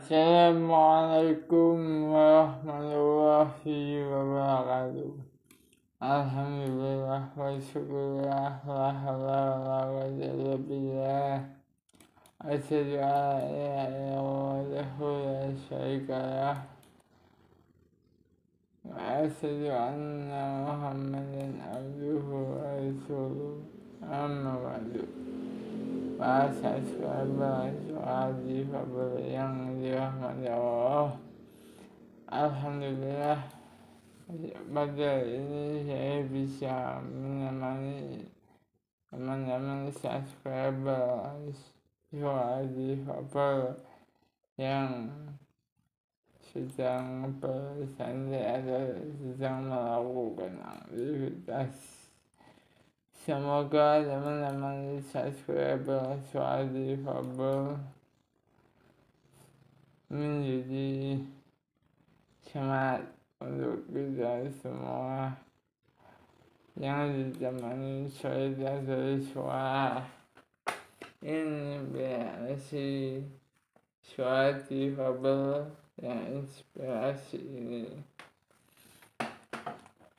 Assalamualaikum warahmatullahi wabarakatuh. Alhamdulillah wa syukurlah la haula wa la quwwata illa billah. Asyhadu an la ilaha illallah la syarika lah. Wa asyhadu anna Muhammadan abduhu wa rasuluh. Amma ba'du. Bahasa Swahili Fabel yang dirahmati Allah. Alhamdulillah, pada ini saya bisa menemani teman-teman subscriber Swahili Fabel yang sedang bersantai atau sedang melakukan aktivitas. Semoga teman-teman subscriber Swahili Fabel menjadi semangat untuk kita semua yang ditemani saudara suara ini berarti Swahili Fabel yang inspirasi ini.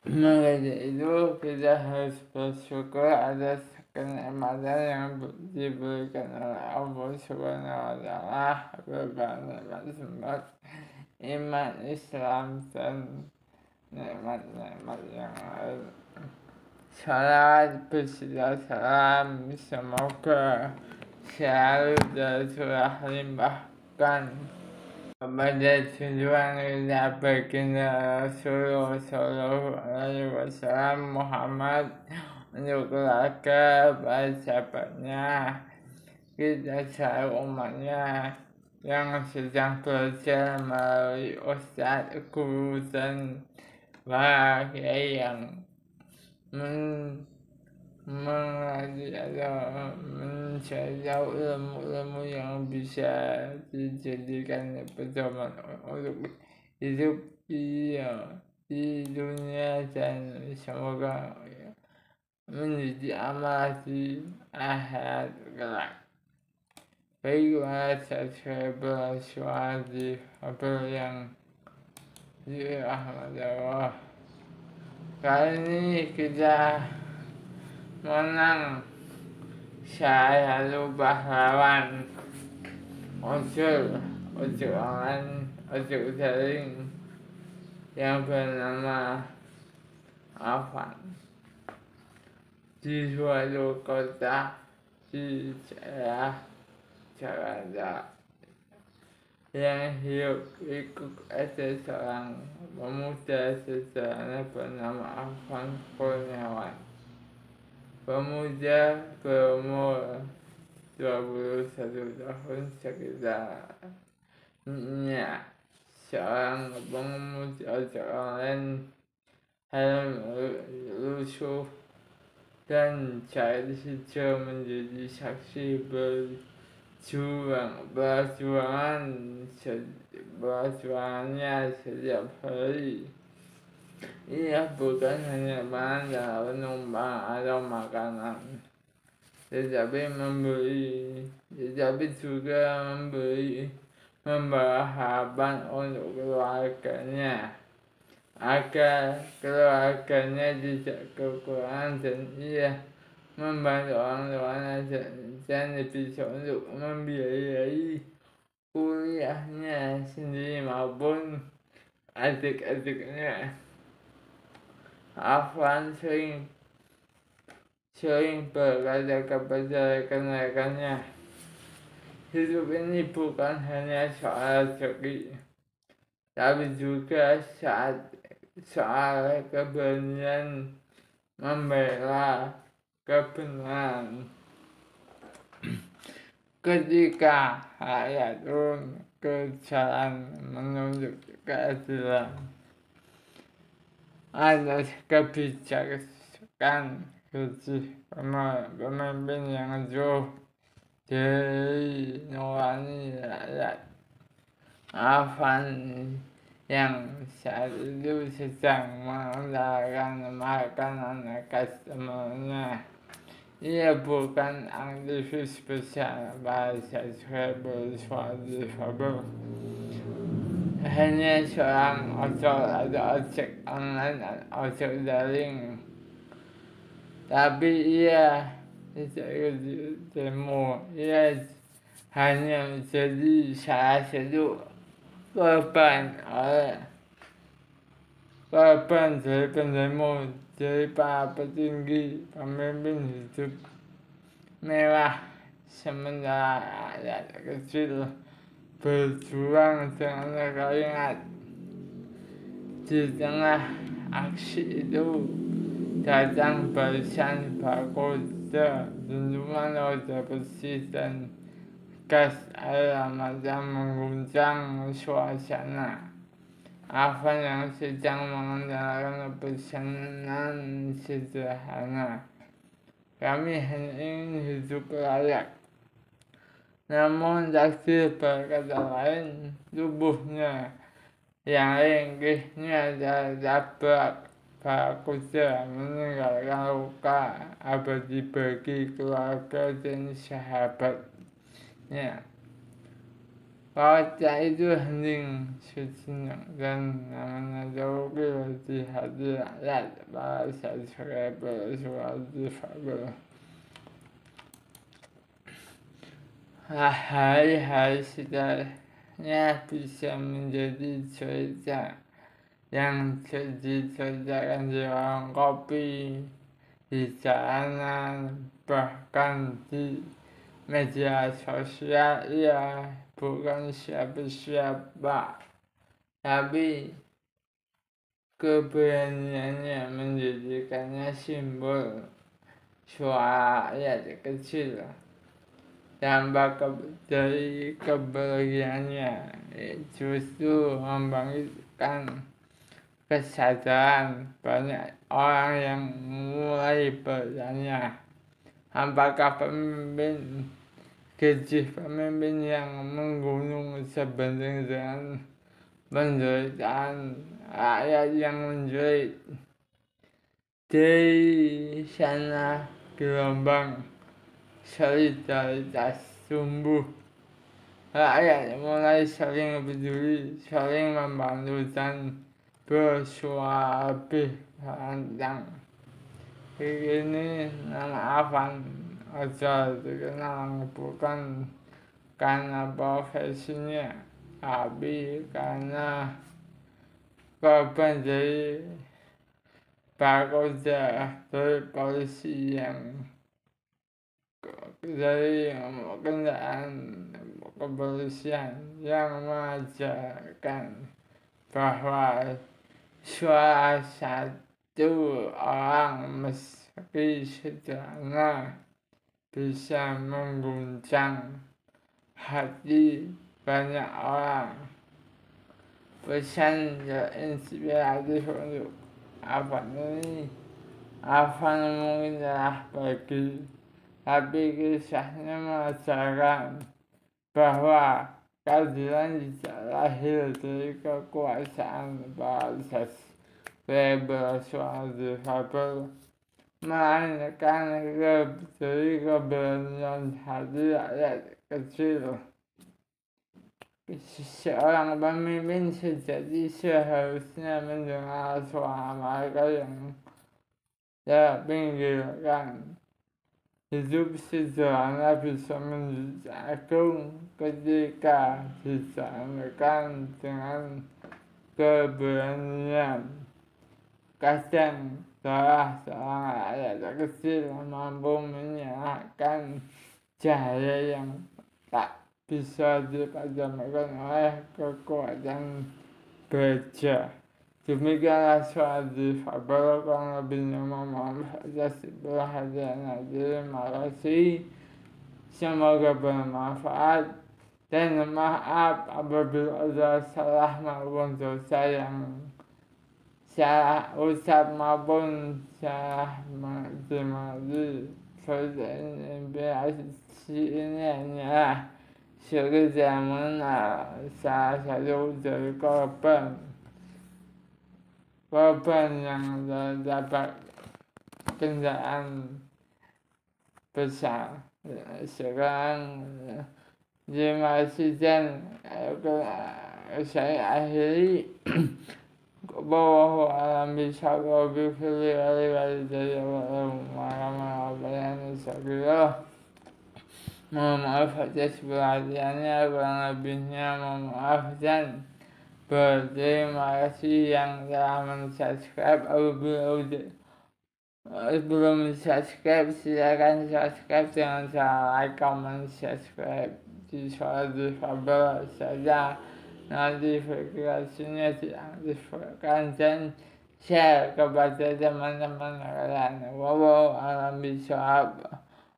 Maka itu kita harus bersyukur atas kenikmatan yang diberikan oleh Allah Subhanahu wa Ta'ala, berbagai sembah iman Islam dan nikmat-nikmat yang lain. Salam berserta salam, semoga selalu terlimpahkan kepada tujuan kita baginda Rasulullah Sallallahu Alaihi Wasallam Muhammad, untuk keluarga, para sahabatnya, kita selalu umatnya yang sedang belajar melalui ustadz, guru, dan para kiai yang mengaji atau mencari ilmu-ilmu yang bisa dijadikan pedoman untuk hidup di dunia dan semoga menjadi amal di akhirat kelak. Baiklah subscriber Swahili Fabel yang dirahmati Allah. Kali ini kita menang saya lupa lawan ojol online, ojol daring yang bernama Afan di suatu kota di daerah Jakarta, yang hidup ikut ada seorang pemuda sederhana bernama Afan Kurniawan. Pemuda berumur 21 tahun sekitarnya, seorang pengemudi ojek online, helm lusuh dan cat hijau, menjadi saksi berjuangannya setiap hari. Ia bukan hanya mengantar penumpang atau makanan, tetapi juga membawa harapan untuk keluarganya, agar keluarganya tidak kekurangan, dan ia membantu orang tuanya dan bisa untuk membiayai kuliahnya sendiri maupun adik-adiknya. Afan sering berkata kepada rekan-rekannya, hidup ini bukan hanya soal rezeki, tapi juga soal keberanian membela kebenaran. Ketika rakyat turun ke jalan menuntut keadilan atas kebijakan pemimpin yang jauh dari nurani rakyat, Afan yang saat itu sedang mengantarkan makanan khas temannya. Ia bukan aktivis besar bahasa Swahili Fabel, hanya seorang ojol atau ojek online dan ojek daring, tapi ia tidak ikut demo. Ia hanya menjadi salah satu korban dari pendemo, dari para petinggi pemimpin hidup mewah, sementara rakyat kecil berjuang dengan keringat. Di tengah aksi itu datang barisan barcode, dentuman roda besi dan gas air mata mengguncang suasana. Afan yang sedang mengendalikan pesanan sederhana. Kami hanya ingin hidup layak. Namun takdir berkata lain, tubuhnya yang ringkihnya tertabrak barcode meninggalkan luka abadi bagi keluarga dan sahabatnya. Kota itu hening sejenak dan namanya terukir di hati rakyat pada saat suara difabel. Hari-hari setelahnya bisa menjadi cerita yang diceritakan di warung kopi, di jalanan, bahkan di media sosial. Ia bukan siapa-siapa, tapi keberaniannya menjadikannya simbol suara rakyat kecil. Dampak dari keberaniannya justru membangkitkan kesadaran banyak orang yang mulai bertanya, apakah pemimpin yang menggunung sebanding dengan penderitaan rakyat yang menjerit. Dari sana gelombang solidaritas tumbuh. Rakyat mulai saling peduli, saling membantu dan bersuara lebih lantang. Kini nama Afan ojol dikenal bukan karena profesinya, tapi karena korban dari barcode dari polisi dari kendaraan kepolisian yang mengajarkan bahwa suara satu orang meski sederhana bisa mengguncang hati banyak orang. Pesan terinspiratif untuk Afan ini, Afan mungkin telah pergi, tapi kisahnya mengajarkan bahwa keadilan tidak lahir dari kekuasaan basis rebel suara difabel, melainkan dari keberanian hati rakyat kecil. Seorang pemimpin sejati seharusnya mendengar suara mereka yang terpinggirkan. Hidup sederhana bisa menjadi agung ketika dijalankan dengan keberanian. Kadang salah seorang rakyat kecil mampu menyalakan cahaya yang tak bisa dipadamkan oleh kekuatan baja. Demikianlah suara difabel, kurang lebihnya mohon atas perhatian. Terima kasih, semoga bermanfaat, dan maaf apabila ada salah maupun dosa yang salah ucap maupun salah mengerti. Inspirasi ini hanyalah sekedar mengenal salah satu dari korban yang terdapat kendaraan besar. Sekarang terima kasih dan saya akhiri bahwa alam bisa gobi fili wali dari malam sabila. Mohon maaf atas perhatiannya, kurang lebihnya mohon maaf dan berterima kasih yang telah men-subscribe. Belum subscribe, silakan subscribe, jangan salah like, comment, subscribe di suatu kabel saja, notifikasinya diaktifkan dan share kepada teman-teman kalian.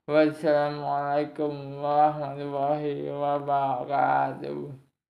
Wassalamualaikum warahmatullahi wabarakatuh.